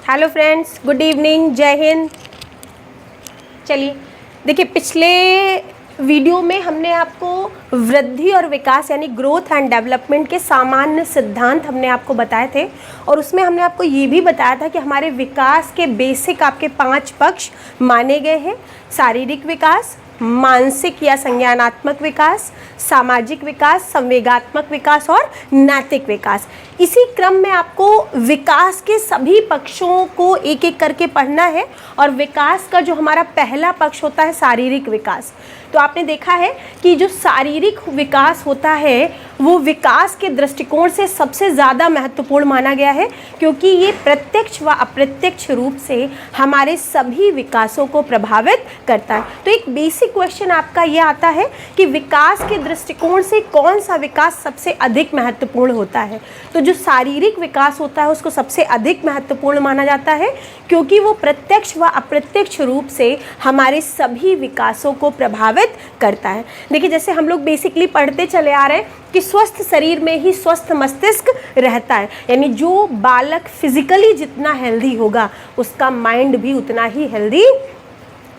Hello friends, good evening, जय हिंद। चलिए देखिए, पिछले वीडियो में हमने आपको वृद्धि और विकास यानी ग्रोथ एंड डेवलपमेंट के सामान्य सिद्धांत हमने आपको बताए थे और उसमें हमने आपको ये भी बताया था कि हमारे विकास के बेसिक आपके 5 पक्ष माने गए हैं। शारीरिक विकास, मानसिक या संज्ञानात्मक विकास, सामाजिक विकास, संवेगात्मक विकास और नैतिक विकास। इसी क्रम में आपको विकास के सभी पक्षों को एक एक करके पढ़ना है और विकास का जो हमारा पहला पक्ष होता है शारीरिक विकास। तो आपने देखा है कि जो शारीरिक विकास होता है वो विकास के दृष्टिकोण से सबसे ज़्यादा महत्वपूर्ण माना गया है, क्योंकि ये प्रत्यक्ष व अप्रत्यक्ष रूप से हमारे सभी विकासों को प्रभावित करता है। तो एक बेसिक क्वेश्चन आपका ये आता है कि विकास के दृष्टिकोण से कौन सा विकास सबसे अधिक महत्वपूर्ण होता है। तो जो शारीरिक विकास होता है उसको सबसे अधिक महत्वपूर्ण माना जाता है, क्योंकि वो प्रत्यक्ष व अप्रत्यक्ष रूप से हमारे सभी विकासों को प्रभावित करता है। देखिए, जैसे हम लोग बेसिकली पढ़ते चले आ रहे हैं कि स्वस्थ शरीर में ही स्वस्थ मस्तिष्क रहता है, यानी जो बालक फिजिकली जितना हेल्दी होगा उसका माइंड भी उतना ही हेल्दी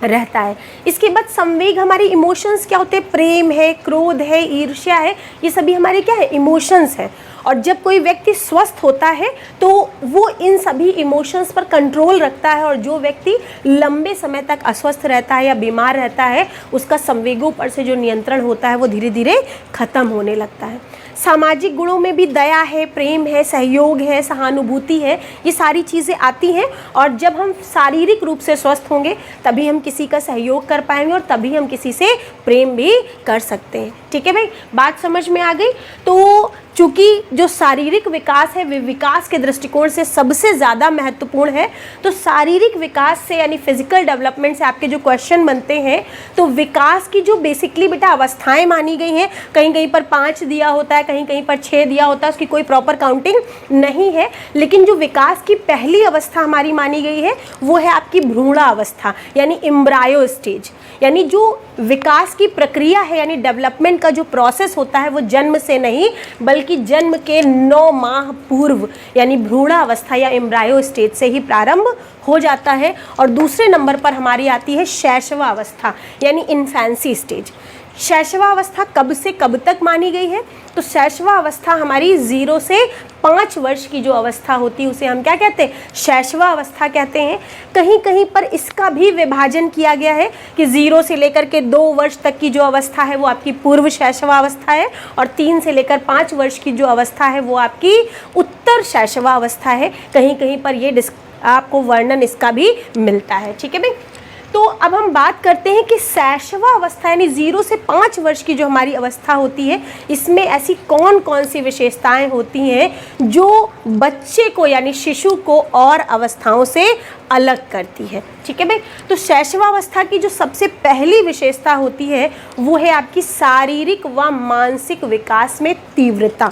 रहता है। इसके बाद संवेग, हमारे इमोशंस क्या होते हैं? प्रेम है, क्रोध है, ईर्ष्या है, ये सभी हमारे क्या है? इमोशंस है। और जब कोई व्यक्ति स्वस्थ होता है तो वो इन सभी इमोशंस पर कंट्रोल रखता है, और जो व्यक्ति लंबे समय तक अस्वस्थ रहता है या बीमार रहता है उसका संवेगों पर से जो नियंत्रण होता है वो धीरे धीरे खत्म होने लगता है। सामाजिक गुणों में भी दया है, प्रेम है, सहयोग है, सहानुभूति है, ये सारी चीज़ें आती हैं। और जब हम शारीरिक रूप से स्वस्थ होंगे तभी हम किसी का सहयोग कर पाएंगे और तभी हम किसी से प्रेम भी कर सकते हैं। ठीक है भाई, बात समझ में आ गई। तो चूँकि जो शारीरिक विकास है वे विकास के दृष्टिकोण से सबसे ज़्यादा महत्वपूर्ण है, तो शारीरिक विकास से यानी फिजिकल डेवलपमेंट से आपके जो क्वेश्चन बनते हैं, तो विकास की जो बेसिकली बेटा अवस्थाएं मानी गई हैं, कहीं कहीं पर 5 दिया होता है, कहीं कहीं पर 6 दिया होता है, उसकी कोई प्रॉपर काउंटिंग नहीं है। लेकिन जो विकास की पहली अवस्था हमारी मानी गई है वो है आपकी भ्रूणावस्था यानी एम्ब्रायो स्टेज। यानी जो विकास की प्रक्रिया है यानी डेवलपमेंट का जो प्रोसेस होता है वो जन्म से नहीं बल्कि जन्म के 9 माह पूर्व यानी भ्रूणावस्था या एम्ब्रायो स्टेज से ही प्रारंभ हो जाता है। और दूसरे नंबर पर हमारी आती है शैशवावस्था यानी इन्फेंसी स्टेज। शैशवावस्था कब से कब तक मानी गई है? तो शैशवावस्था हमारी 0 से 5 वर्ष की जो अवस्था होती है उसे हम क्या कहते हैं? शैशवावस्था कहते हैं। कहीं कहीं पर इसका भी विभाजन किया गया है कि 0 से लेकर के 2 वर्ष तक की जो अवस्था है वो आपकी पूर्व शैशवावस्था है, और 3 से लेकर 5 वर्ष की जो अवस्था है वो आपकी उत्तर शैशवावस्था है। कहीं कहीं पर ये आपको वर्णन इसका भी मिलता है। ठीक है भाई, तो अब हम बात करते हैं कि शैशवावस्था यानी 0 से 5 वर्ष की जो हमारी अवस्था होती है इसमें ऐसी कौन कौन सी विशेषताएं होती हैं जो बच्चे को यानी शिशु को और अवस्थाओं से अलग करती है। ठीक है भाई, तो शैशवावस्था की जो सबसे पहली विशेषता होती है वो है आपकी शारीरिक व मानसिक विकास में तीव्रता।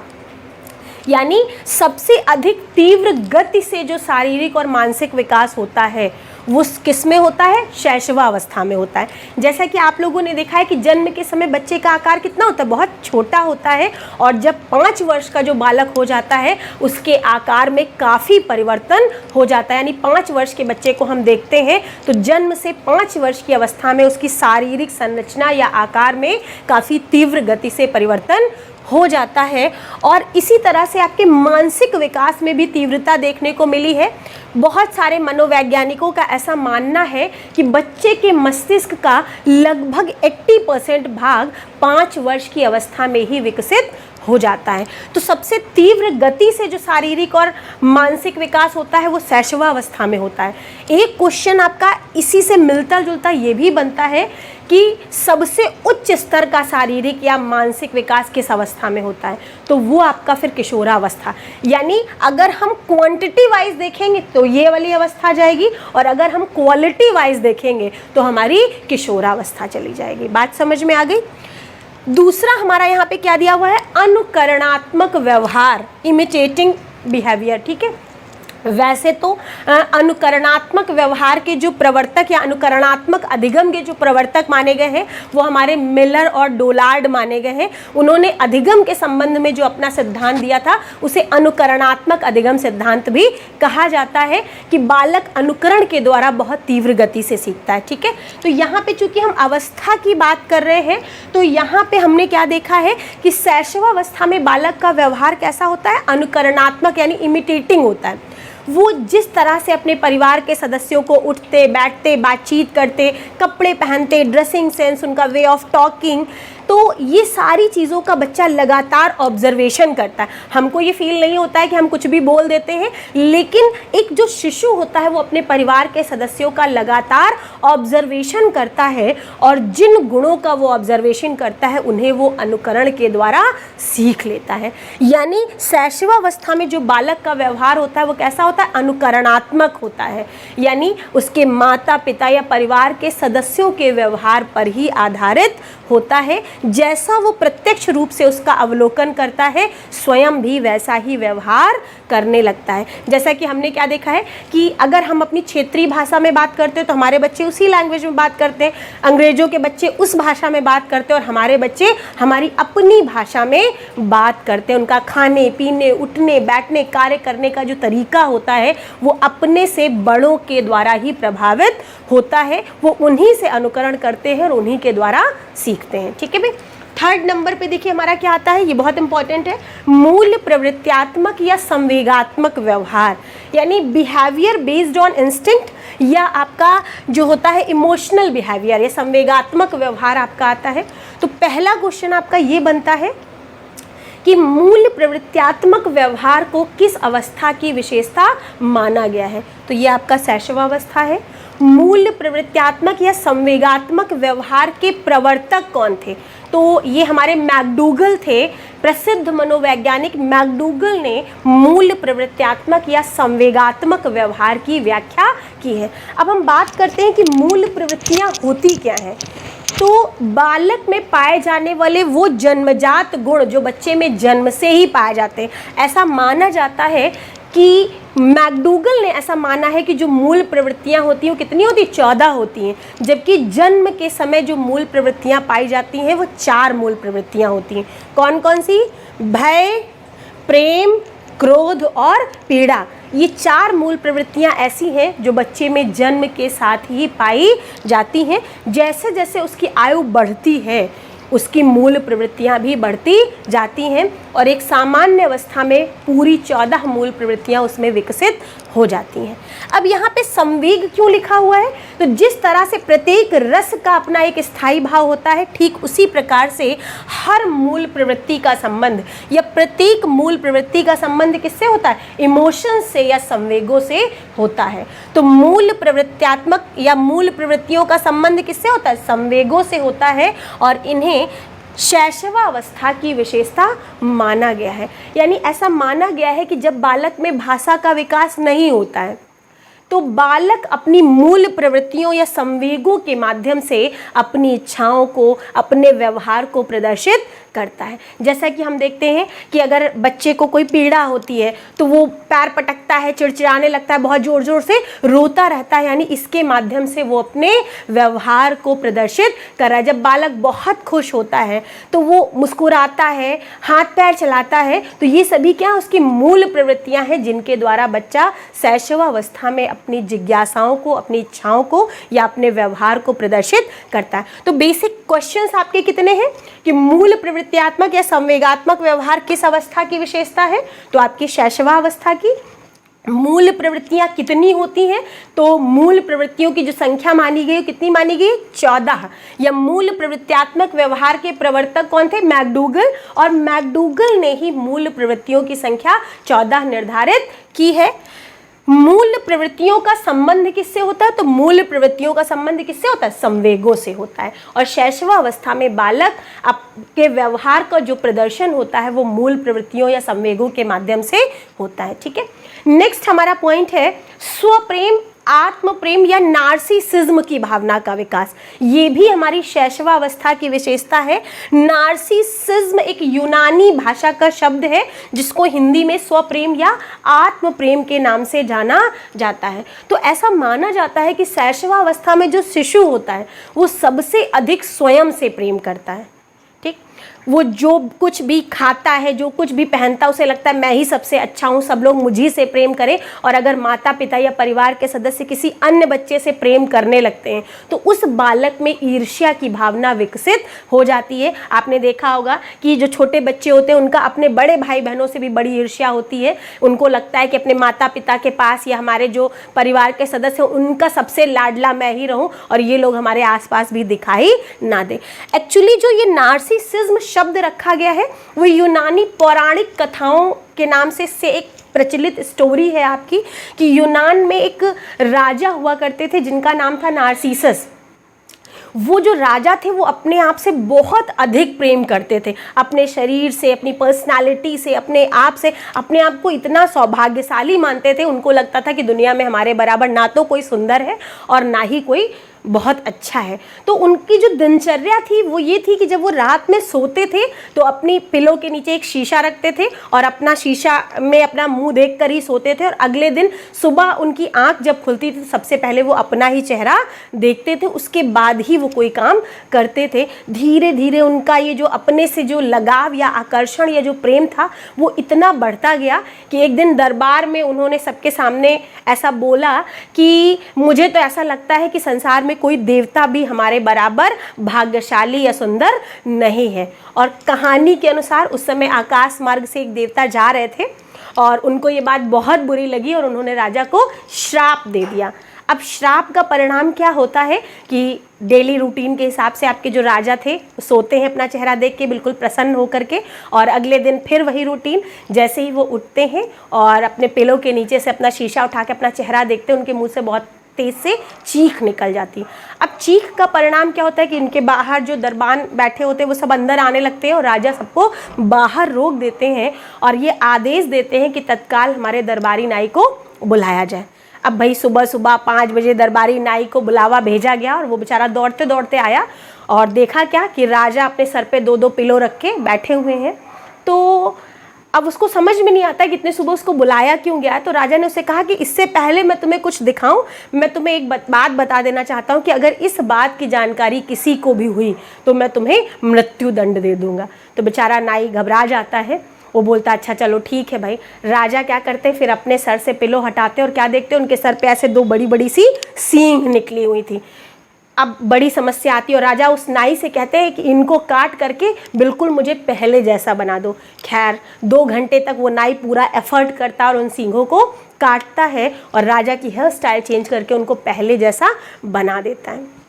यानी सबसे अधिक तीव्र गति से जो शारीरिक और मानसिक विकास होता है वो किस में होता है? शैशवावस्था में होता है। जैसा कि आप लोगों ने देखा है कि जन्म के समय बच्चे का आकार कितना होता है? बहुत छोटा होता है, और जब 5 वर्ष का जो बालक हो जाता है उसके आकार में काफ़ी परिवर्तन हो जाता है। यानी 5 वर्ष के बच्चे को हम देखते हैं तो जन्म से 5 वर्ष की अवस्था में उसकी शारीरिक संरचना या आकार में काफ़ी तीव्र गति से परिवर्तन हो जाता है। और इसी तरह से आपके मानसिक विकास में भी तीव्रता देखने को मिली है। बहुत सारे मनोवैज्ञानिकों का ऐसा मानना है कि बच्चे के मस्तिष्क का लगभग 80% भाग 5 वर्ष की अवस्था में ही विकसित हो जाता है। तो सबसे तीव्र गति से जो शारीरिक और मानसिक विकास होता है वो शैशवावस्था में होता है। एक क्वेश्चन आपका इसी से मिलता जुलता ये भी बनता है कि सबसे उच्च स्तर का शारीरिक या मानसिक विकास किस अवस्था में होता है? तो वो आपका फिर किशोरावस्था। यानी अगर हम क्वांटिटी वाइज देखेंगे तो ये वाली अवस्था जाएगी, और अगर हम क्वालिटी वाइज देखेंगे तो हमारी किशोरावस्था चली जाएगी। बात समझ में आ गई? दूसरा हमारा यहाँ पे क्या दिया हुआ है? अनुकरणात्मक व्यवहार, इमिटेटिंग बिहेवियर। ठीक है, वैसे तो अनुकरणात्मक व्यवहार के जो प्रवर्तक या अनुकरणात्मक अधिगम के जो प्रवर्तक माने गए हैं वो हमारे मिलर और डोलार्ड माने गए हैं। उन्होंने अधिगम के संबंध में जो अपना सिद्धांत दिया था उसे अनुकरणात्मक अधिगम सिद्धांत भी कहा जाता है, कि बालक अनुकरण के द्वारा बहुत तीव्र गति से सीखता है। ठीक है, तो यहाँ पे चूंकि हम अवस्था की बात कर रहे हैं तो यहाँ पे हमने क्या देखा है कि शैशवावस्था में बालक का व्यवहार कैसा होता है, अनुकरणात्मक यानी इमिटेटिंग होता है। वो जिस तरह से अपने परिवार के सदस्यों को उठते बैठते बातचीत करते, कपड़े पहनते, ड्रेसिंग सेंस, उनका वे ऑफ टॉकिंग, तो ये सारी चीज़ों का बच्चा लगातार ऑब्जर्वेशन करता है। हमको ये फील नहीं होता है कि हम कुछ भी बोल देते हैं, लेकिन एक जो शिशु होता है वो अपने परिवार के सदस्यों का लगातार ऑब्जर्वेशन करता है और जिन गुणों का वो ऑब्जर्वेशन करता है उन्हें वो अनुकरण के द्वारा सीख लेता है। यानी शैशवावस्था में जो बालक का व्यवहार होता है वो कैसा होता है, अनुकरणात्मक होता है, यानी उसके माता पिता या परिवार के सदस्यों के व्यवहार पर ही आधारित होता है। जैसा वो प्रत्यक्ष रूप से उसका अवलोकन करता है स्वयं भी वैसा ही व्यवहार करने लगता है। जैसा कि हमने क्या देखा है कि अगर हम अपनी क्षेत्रीय भाषा में बात करते हैं तो हमारे बच्चे उसी लैंग्वेज में बात करते हैं, अंग्रेजों के बच्चे उस भाषा में बात करते हैं और हमारे बच्चे हमारी अपनी भाषा में बात करते हैं। उनका खाने पीने, उठने बैठने, कार्य करने का जो तरीका होता है वो अपने से बड़ों के द्वारा ही प्रभावित होता है, वो उन्हीं से अनुकरण करते हैं और उन्हीं के द्वारा सीखते हैं। ठीक है भाई, थर्ड नंबर पे देखिए हमारा क्या आता है, ये बहुत इंपॉर्टेंट है, मूल प्रवृत्त्यात्मक या संवेगात्मक व्यवहार, यानी बिहेवियर बेस्ड ऑन इंस्टिंक्ट या आपका जो होता है इमोशनल बिहेवियर या संवेगात्मक व्यवहार आपका आता है। तो पहला क्वेश्चन आपका ये बनता है कि मूल प्रवृत्त्यात्मक व्यवहार को किस अवस्था की विशेषता माना गया है। तो ये आपका शैशवावस्था है। मूल प्रवृत्त्यात्मक या संवेगात्मक व्यवहार के प्रवर्तक कौन थे, तो ये हमारे मैकडूगल थे। प्रसिद्ध मनोवैज्ञानिक मैकडूगल ने मूल प्रवृत्त्यात्मक या संवेगात्मक व्यवहार की व्याख्या की है। अब हम बात करते हैं कि मूल प्रवृत्तियाँ होती क्या हैं। तो बालक में पाए जाने वाले वो जन्मजात गुण जो बच्चे में जन्म से ही पाए जाते हैं, ऐसा माना जाता है कि मैकडूगल ने ऐसा माना है कि जो मूल प्रवृत्तियां होती हैं वो कितनी होती, 14 होती हैं, जबकि जन्म के समय जो मूल प्रवृत्तियां पाई जाती हैं वो 4 मूल प्रवृत्तियां होती हैं। कौन कौन सी, भय, प्रेम, क्रोध और पीड़ा। ये 4 मूल प्रवृत्तियां ऐसी हैं जो बच्चे में जन्म के साथ ही पाई जाती हैं। जैसे जैसे उसकी आयु बढ़ती है उसकी मूल प्रवृत्तियां भी बढ़ती जाती हैं और एक सामान्य अवस्था में पूरी 14 मूल प्रवृत्तियां उसमें विकसित हो जाती हैं। अब यहाँ पे संवेग क्यों लिखा हुआ है, तो जिस तरह से प्रत्येक रस का अपना एक स्थायी भाव होता है, ठीक उसी प्रकार से हर मूल प्रवृत्ति का संबंध या प्रत्येक मूल प्रवृत्ति का संबंध किससे होता है, इमोशन से या संवेगों से होता है। तो मूल प्रवृत्त्यात्मक या मूल प्रवृत्तियों का संबंध किससे होता है, संवेगों से होता है और इन्हें शैशवावस्था की विशेषता माना गया है। यानी ऐसा माना गया है कि जब बालक में भाषा का विकास नहीं होता है तो बालक अपनी मूल प्रवृत्तियों या संवेगों के माध्यम से अपनी इच्छाओं को, अपने व्यवहार को प्रदर्शित करता है। जैसा कि हम देखते हैं कि अगर बच्चे को कोई पीड़ा होती है तो वो पैर पटकता है, चिड़चिड़ाने लगता है, बहुत ज़ोर ज़ोर से रोता रहता है, यानी इसके माध्यम से वो अपने व्यवहार को प्रदर्शित कर रहा है। जब बालक बहुत खुश होता है तो वो मुस्कुराता है, हाथ पैर चलाता है, तो ये सभी क्या उसकी मूल प्रवृत्तियाँ हैं जिनके द्वारा बच्चा शैशवावस्था में अपनी जिज्ञासाओं को, अपनी इच्छाओं को या अपने व्यवहार को प्रदर्शित करता है। तो बेसिक क्वेश्चंस आपके कितने हैं कि मूल प्रवृत्त्यात्मक या संवेगात्मक व्यवहार किस अवस्था की विशेषता है, तो आपकी शैशवावस्था की। मूल प्रवृत्तियां कितनी होती हैं, तो मूल प्रवृत्तियों की जो संख्या मानी गई कितनी मानी गई, 14। या मूल प्रवृत्त्यात्मक व्यवहार के प्रवर्तक कौन थे, मैकडूगल, और मैकडूगल ने ही मूल प्रवृत्तियों की संख्या 14 निर्धारित की है। मूल प्रवृत्तियों का संबंध किससे होता है, तो मूल प्रवृत्तियों का संबंध किससे होता है, संवेगों से होता है। और शैशवावस्था में बालक आपके व्यवहार का जो प्रदर्शन होता है वो मूल प्रवृत्तियों या संवेगों के माध्यम से होता है। ठीक है, नेक्स्ट हमारा पॉइंट है स्वप्रेम आत्म प्रेम या नार्सिसिज्म की भावना का विकास, ये भी हमारी शैशवावस्था की विशेषता है। नार्सिसिज्म एक यूनानी भाषा का शब्द है जिसको हिंदी में स्वप्रेम या आत्म प्रेम के नाम से जाना जाता है। तो ऐसा माना जाता है कि शैशवावस्था में जो शिशु होता है वो सबसे अधिक स्वयं से प्रेम करता है। ठीक, वो जो कुछ भी खाता है, जो कुछ भी पहनता है, उसे लगता है मैं ही सबसे अच्छा हूँ, सब लोग मुझी से प्रेम करें। और अगर माता पिता या परिवार के सदस्य किसी अन्य बच्चे से प्रेम करने लगते हैं तो उस बालक में ईर्ष्या की भावना विकसित हो जाती है। आपने देखा होगा कि जो छोटे बच्चे होते हैं उनका अपने बड़े भाई बहनों से भी बड़ी ईर्ष्या होती है। उनको लगता है कि अपने माता पिता के पास या हमारे जो परिवार के सदस्य हैं उनका सबसे लाडला मैं ही रहूं और ये लोग हमारे आसपास भी दिखाई ना दे। एक्चुअली जो ये नार्सिसिज्म शब्द रखा गया है वो यूनानी पौराणिक कथाओं के नाम से एक प्रचलित स्टोरी है आपकी, कि यूनान में एक राजा हुआ करते थे जिनका नाम था नार्सिसस। वो जो राजा थे वो अपने आप से बहुत अधिक प्रेम करते थे, अपने शरीर से, अपनी पर्सनालिटी से, अपने आप से, अपने आप को इतना सौभाग्यशाली मानते थे। उनको लगता था कि दुनिया में हमारे बराबर ना तो कोई सुंदर है और ना ही कोई बहुत अच्छा है। तो उनकी जो दिनचर्या थी वो ये थी कि जब वो रात में सोते थे तो अपनी पिलो के नीचे एक शीशा रखते थे और अपना शीशा में अपना मुंह देखकर ही सोते थे। और अगले दिन सुबह उनकी आंख जब खुलती थी तो सबसे पहले वो अपना ही चेहरा देखते थे, उसके बाद ही वो कोई काम करते थे। धीरे धीरे उनका ये जो अपने से जो लगाव या आकर्षण या जो प्रेम था वो इतना बढ़ता गया कि एक दिन दरबार में उन्होंने सबके सामने ऐसा बोला कि मुझे तो ऐसा लगता है कि संसार में कोई देवता भी हमारे बराबर भाग्यशाली या सुंदर नहीं है। और कहानी के अनुसार उस समय आकाश मार्ग से एक देवता जा रहे थे और उनको ये बात बहुत बुरी लगी और उन्होंने राजा को श्राप दे दिया। अब श्राप का परिणाम क्या होता है कि डेली रूटीन के हिसाब से आपके जो राजा थे सोते हैं अपना चेहरा देख के बिल्कुल प्रसन्न होकर के, और अगले दिन फिर वही रूटीन। जैसे ही वो उठते हैं और अपने पिलो के नीचे से अपना शीशा उठा के अपना चेहरा देखते हैं, उनके मुंह से बहुत तेज से चीख निकल जाती। अब चीख का परिणाम क्या होता है कि इनके बाहर जो दरबान बैठे होते हैं वो सब अंदर आने लगते हैं और राजा सबको बाहर रोक देते हैं और ये आदेश देते हैं कि तत्काल हमारे दरबारी नाई को बुलाया जाए। अब भाई सुबह सुबह 5 बजे दरबारी नाई को बुलावा भेजा गया और वो बेचारा दौड़ते दौड़ते आया और देखा क्या कि राजा अपने सर पे 2-2 पिलो रख के बैठे हुए हैं। तो अब उसको समझ में नहीं आता कि इतने सुबह उसको बुलाया क्यों गया। तो राजा ने उससे कहा कि इससे पहले मैं तुम्हें कुछ दिखाऊं, मैं तुम्हें एक बात बता देना चाहता हूं कि अगर इस बात की जानकारी किसी को भी हुई तो मैं तुम्हें मृत्यु दंड दे दूंगा। तो बेचारा नाई घबरा जाता है, वो बोलता अच्छा चलो ठीक है भाई। राजा क्या करते हैं, फिर अपने सर से पिलो हटाते और क्या देखते हैं, उनके सर पे ऐसे 2 बड़ी बड़ी सी सींग निकली हुई थी। अब बड़ी समस्या आती है और राजा उस नाई से कहते हैं कि इनको काट करके बिल्कुल मुझे पहले जैसा बना दो। खैर 2 घंटे तक वो नाई पूरा एफर्ट करता और उन सींगों को काटता है और राजा की हेयर स्टाइल चेंज करके उनको पहले जैसा बना देता है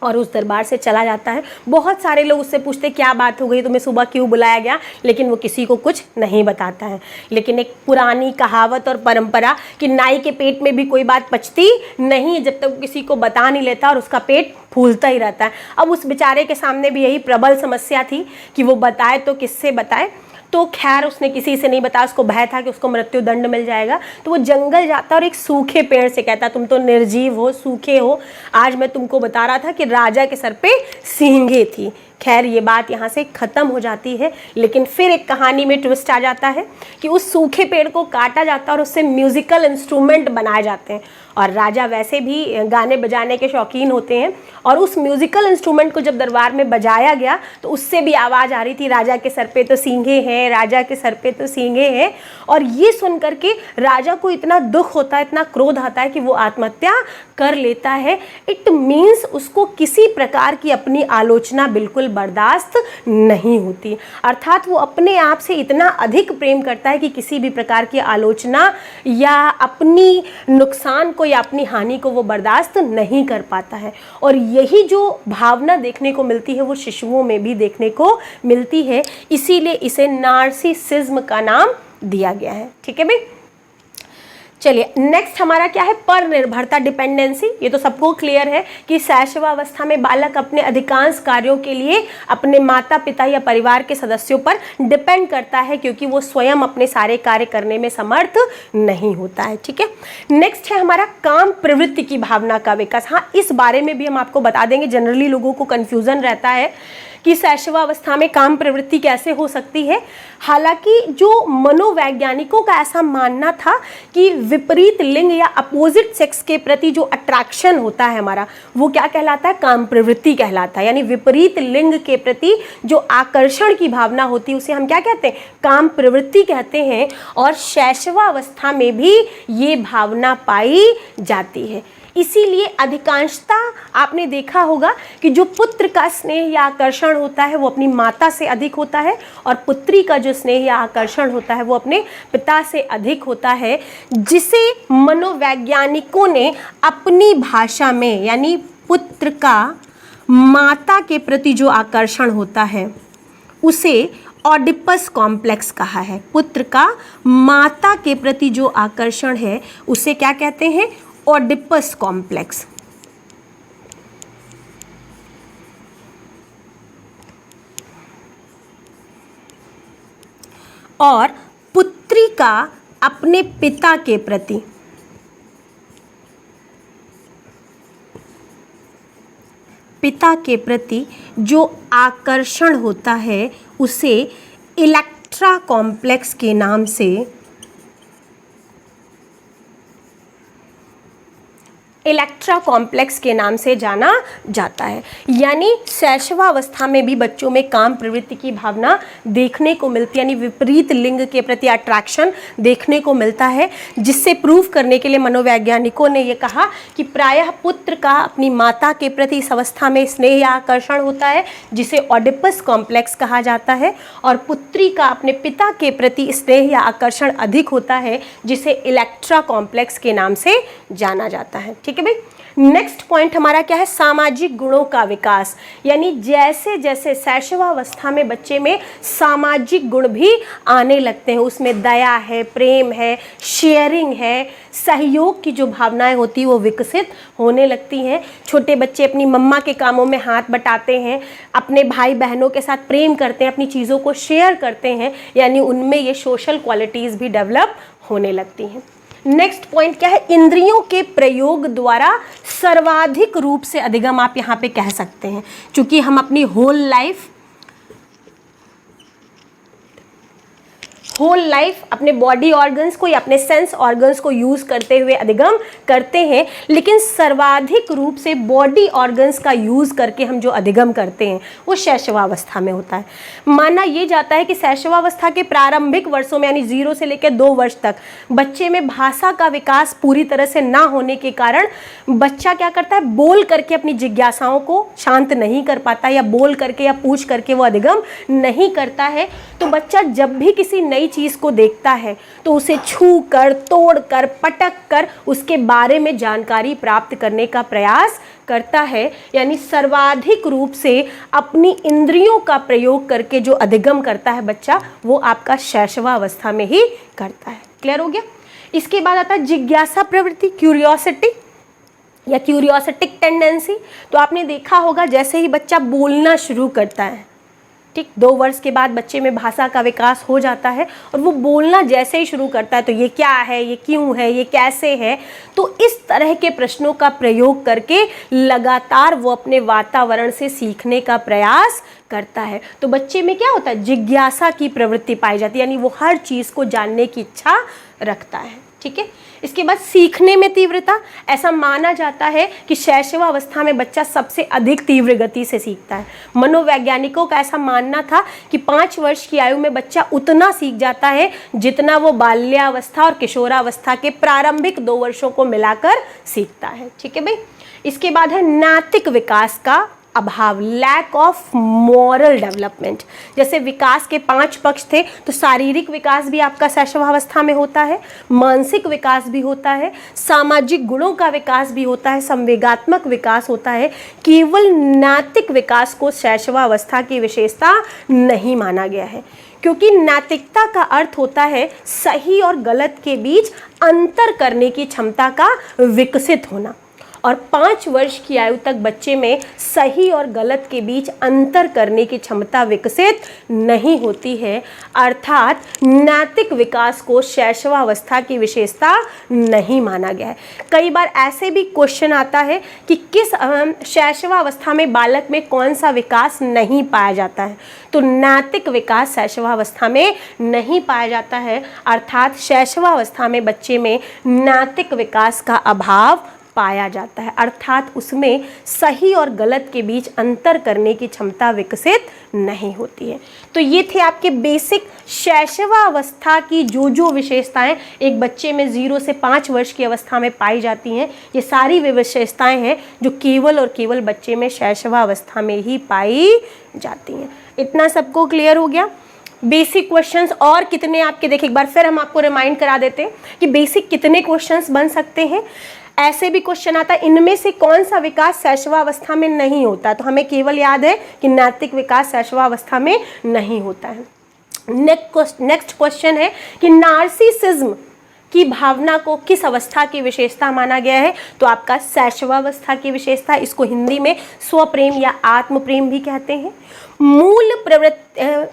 और उस दरबार से चला जाता है। बहुत सारे लोग उससे पूछते क्या बात हो गई, तुम्हें सुबह क्यों बुलाया गया, लेकिन वो किसी को कुछ नहीं बताता है। लेकिन एक पुरानी कहावत और परंपरा कि नाई के पेट में भी कोई बात पचती नहीं जब तक वो किसी को बता नहीं लेता और उसका पेट फूलता ही रहता है। अब उस बेचारे के सामने भी यही प्रबल समस्या थी कि वो बताए तो किससे बताए। तो खैर उसने किसी से नहीं बताया, उसको भय था कि उसको मृत्यु दंड मिल जाएगा। तो वो जंगल जाता और एक सूखे पेड़ से कहता तुम तो निर्जीव हो, सूखे हो, आज मैं तुमको बता रहा था कि राजा के सर पे सींगे थी। खैर ये बात यहाँ से ख़त्म हो जाती है, लेकिन फिर एक कहानी में ट्विस्ट आ जाता है कि उस सूखे पेड़ को काटा जाता है और उससे म्यूज़िकल इंस्ट्रूमेंट बनाए जाते हैं। और राजा वैसे भी गाने बजाने के शौकीन होते हैं और उस म्यूज़िकल इंस्ट्रूमेंट को जब दरबार में बजाया गया तो उससे भी आवाज़ आ रही थी राजा के सर पे तो सींगे हैं, राजा के सर पे तो सींगे हैं। और ये सुन करके राजा को इतना दुख होता है, इतना क्रोध आता है कि वो आत्महत्या कर लेता है। इट मीन्स उसको किसी प्रकार की अपनी आलोचना बिल्कुल बर्दाश्त नहीं होती, अर्थात वो अपने आप से इतना अधिक प्रेम करता है कि किसी भी प्रकार की आलोचना या अपनी नुकसान को या अपनी हानि को वो बर्दाश्त नहीं कर पाता है। और यही जो भावना देखने को मिलती है वो शिशुओं में भी देखने को मिलती है, इसीलिए इसे नार्सिसिज्म का नाम दिया गया है। ठीक है भाई, चलिए नेक्स्ट हमारा क्या है, पर निर्भरता डिपेंडेंसी। ये तो सबको क्लियर है कि शैशवावस्था में बालक अपने अधिकांश कार्यों के लिए अपने माता पिता या परिवार के सदस्यों पर डिपेंड करता है, क्योंकि वो स्वयं अपने सारे कार्य करने में समर्थ नहीं होता है। ठीक है, नेक्स्ट है हमारा काम प्रवृत्ति की भावना का विकास। हाँ, इस बारे में भी हम आपको बता देंगे, जनरली लोगों को कंफ्यूजन रहता है कि शैशवावस्था में काम प्रवृत्ति कैसे हो सकती है। हालांकि जो मनोवैज्ञानिकों का ऐसा मानना था कि विपरीत लिंग या अपोजिट सेक्स के प्रति जो अट्रैक्शन होता है हमारा, वो क्या कहलाता है, काम प्रवृत्ति कहलाता है। यानी विपरीत लिंग के प्रति जो आकर्षण की भावना होती है उसे हम क्या कहते हैं, काम प्रवृत्ति कहते हैं। और शैशवावस्था में भी ये भावना पाई जाती है। इसीलिए अधिकांशता आपने देखा होगा कि जो पुत्र का स्नेह या आकर्षण होता है वो अपनी माता से अधिक होता है, और पुत्री का जो स्नेह या आकर्षण होता है वो अपने पिता से अधिक होता है, जिसे मनोवैज्ञानिकों ने अपनी भाषा में, यानी पुत्र का माता के प्रति जो आकर्षण होता है उसे ऑडिपस कॉम्प्लेक्स कहा है। पुत्र का माता के प्रति जो आकर्षण है उसे क्या कहते हैं, ऑडिपस कॉम्प्लेक्स। और पुत्री का अपने पिता के प्रति जो आकर्षण होता है उसे इलेक्ट्रा कॉम्प्लेक्स के नाम से जाना जाता है। यानी शैशवावस्था में भी बच्चों में काम प्रवृत्ति की भावना देखने को मिलती है, यानी विपरीत लिंग के प्रति अट्रैक्शन देखने को मिलता है, जिससे प्रूव करने के लिए मनोवैज्ञानिकों ने ये कहा कि प्रायः पुत्र का अपनी माता के प्रति इस अवस्था में स्नेह या आकर्षण होता है, जिसे ऑडिपस कॉम्प्लेक्स कहा जाता है, और पुत्री का अपने पिता के प्रति स्नेह या आकर्षण अधिक होता है, जिसे इलेक्ट्रा कॉम्प्लेक्स के नाम से जाना जाता है। ठीक है भाई, नेक्स्ट पॉइंट हमारा क्या है, सामाजिक गुणों का विकास। यानी जैसे जैसे शैशवावस्था में बच्चे में सामाजिक गुण भी आने लगते हैं, उसमें दया है, प्रेम है, शेयरिंग है, सहयोग की जो भावनाएं होती है वो विकसित होने लगती हैं। छोटे बच्चे अपनी मम्मा के कामों में हाथ बटाते हैं, अपने भाई बहनों के साथ प्रेम करते हैं, अपनी चीज़ों को शेयर करते हैं, यानी उनमें ये सोशल क्वालिटीज़ भी डेवलप होने लगती हैं। नेक्स्ट पॉइंट क्या है, इंद्रियों के प्रयोग द्वारा सर्वाधिक रूप से अधिगम आप यहाँ पे कह सकते हैं, क्योंकि हम अपनी होल लाइफ अपने बॉडी ऑर्गन्स को या अपने सेंस ऑर्गन्स को यूज करते हुए अधिगम करते हैं, लेकिन सर्वाधिक रूप से बॉडी ऑर्गन्स का यूज करके हम जो अधिगम करते हैं वो शैशवावस्था में होता है। माना ये जाता है कि शैशवावस्था के प्रारंभिक वर्षों में, यानी 0 से लेकर 2 वर्ष तक, बच्चे में भाषा का विकास पूरी तरह से ना होने के कारण बच्चा क्या करता है, बोल करके अपनी जिज्ञासाओं को शांत नहीं कर पाता, या बोल करके या पूछ करके वो अधिगम नहीं करता है। तो बच्चा जब भी किसी नई चीज को देखता है तो उसे छू कर, तोड़ कर, पटक कर उसके बारे में जानकारी प्राप्त करने का प्रयास करता है। यानी सर्वाधिक रूप से अपनी इंद्रियों का प्रयोग करके जो अधिगम करता है बच्चा, वो आपका शैशवावस्था में ही करता है। क्लियर हो गया। इसके बाद आता है जिज्ञासा प्रवृत्ति, क्यूरियोसिटी या क्यूरियोसिटिक टेंडेंसी। तो आपने देखा होगा जैसे ही बच्चा बोलना शुरू करता है, ठीक, 2 वर्ष के बाद बच्चे में भाषा का विकास हो जाता है, और वो बोलना जैसे ही शुरू करता है तो ये क्या है, ये क्यों है, ये कैसे है, तो इस तरह के प्रश्नों का प्रयोग करके लगातार वो अपने वातावरण से सीखने का प्रयास करता है। तो बच्चे में क्या होता है, जिज्ञासा की प्रवृत्ति पाई जाती है, यानी वो हर चीज़ को जानने की इच्छा रखता है। ठीक है। इसके बाद सीखने में तीव्रता, ऐसा माना जाता है कि शैशवावस्था में बच्चा सबसे अधिक तीव्र गति से सीखता है। मनोवैज्ञानिकों का ऐसा मानना था कि 5 वर्ष की आयु में बच्चा उतना सीख जाता है जितना वो बाल्यावस्था और किशोरावस्था के प्रारंभिक 2 वर्षों को मिलाकर सीखता है। ठीक है भाई। इसके बाद है नैतिक विकास का अभाव, लैक ऑफ मॉरल डेवलपमेंट। जैसे विकास के 5 पक्ष थे, तो शारीरिक विकास भी आपका शैशवावस्था में होता है, मानसिक विकास भी होता है, सामाजिक गुणों का विकास भी होता है, संवेगात्मक विकास होता है। केवल नैतिक विकास को शैशवावस्था की विशेषता नहीं माना गया है, क्योंकि नैतिकता का अर्थ होता है सही और गलत के बीच अंतर करने की क्षमता का विकसित होना, और 5 वर्ष की आयु तक बच्चे में सही और गलत के बीच अंतर करने की क्षमता विकसित नहीं होती है, अर्थात नैतिक विकास को शैशवावस्था की विशेषता नहीं माना गया है। कई बार ऐसे भी क्वेश्चन आता है कि किस शैशवावस्था में बालक में कौन सा विकास नहीं पाया जाता है, तो नैतिक विकास शैशवावस्था में नहीं पाया जाता है, अर्थात शैशवावस्था में बच्चे में नैतिक विकास का अभाव पाया जाता है, अर्थात उसमें सही और गलत के बीच अंतर करने की क्षमता विकसित नहीं होती है। तो ये थे आपके बेसिक शैशवावस्था की जो विशेषताएं एक बच्चे में 0 से 5 वर्ष की अवस्था में पाई जाती हैं, ये सारी वे विशेषताएं हैं जो केवल और केवल बच्चे में शैशवावस्था में ही पाई जाती हैं। इतना सबको क्लियर हो गया? बेसिक क्वेश्चंस और कितने आपके, देखिए एक बार फिर हम आपको रिमाइंड करा देते हैं कि बेसिक कितने क्वेश्चंस बन सकते हैं। ऐसे भी क्वेश्चन आता है इनमें से कौन सा विकास शैशवावस्था में नहीं होता, तो हमें केवल याद है कि नैतिक विकास शैशवावस्था में नहीं होता है। नेक्स्ट क्वेश्चन है कि नार्सिसिज्म की भावना को किस अवस्था की विशेषता माना गया है, तो आपका शैशवावस्था की विशेषता, इसको हिंदी में स्वप्रेम या आत्म प्रेम भी कहते हैं। मूल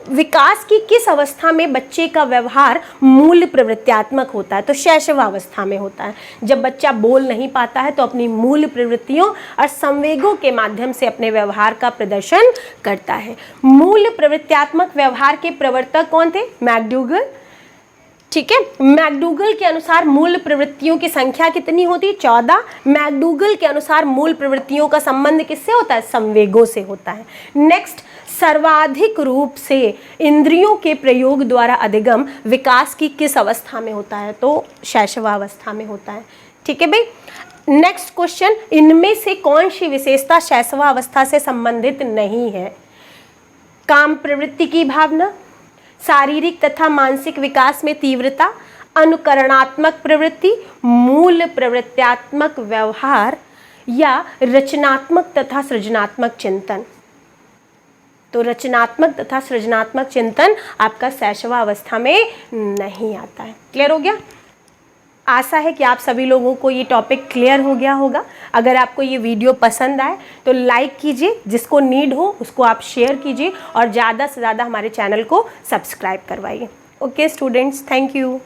विकास की किस अवस्था में बच्चे का व्यवहार मूल प्रवृत्त्यात्मक होता है, तो शैशवावस्था में होता है। जब बच्चा बोल नहीं पाता है तो अपनी मूल प्रवृत्तियों और संवेगों के माध्यम से अपने व्यवहार का प्रदर्शन करता है। मूल प्रवृत्त्यात्मक व्यवहार के प्रवर्तक कौन थे? मैकडूगल। ठीक है, मैकडूगल के अनुसार मूल प्रवृत्तियों की संख्या कितनी होती? 14। मैकडूगल के अनुसार मूल प्रवृत्तियों का संबंध किससे होता है? संवेगों से होता है। नेक्स्ट, सर्वाधिक रूप से इंद्रियों के प्रयोग द्वारा अधिगम विकास की किस अवस्था में होता है, तो शैशवावस्था में होता है। ठीक है भाई। नेक्स्ट क्वेश्चन, इनमें से कौन सी विशेषता शैशवावस्था से संबंधित नहीं है? काम प्रवृत्ति की भावना, शारीरिक तथा मानसिक विकास में तीव्रता, अनुकरणात्मक प्रवृत्ति, मूल प्रवृत्त्यात्मक व्यवहार या रचनात्मक तथा सृजनात्मक चिंतन। तो रचनात्मक तथा सृजनात्मक चिंतन आपका शैशवावस्था में नहीं आता है। क्लियर हो गया? आशा है कि आप सभी लोगों को ये टॉपिक क्लियर हो गया होगा। अगर आपको ये वीडियो पसंद आए तो लाइक कीजिए, जिसको नीड हो उसको आप शेयर कीजिए और ज़्यादा से ज़्यादा हमारे चैनल को सब्सक्राइब करवाइए। Okay students, thank you.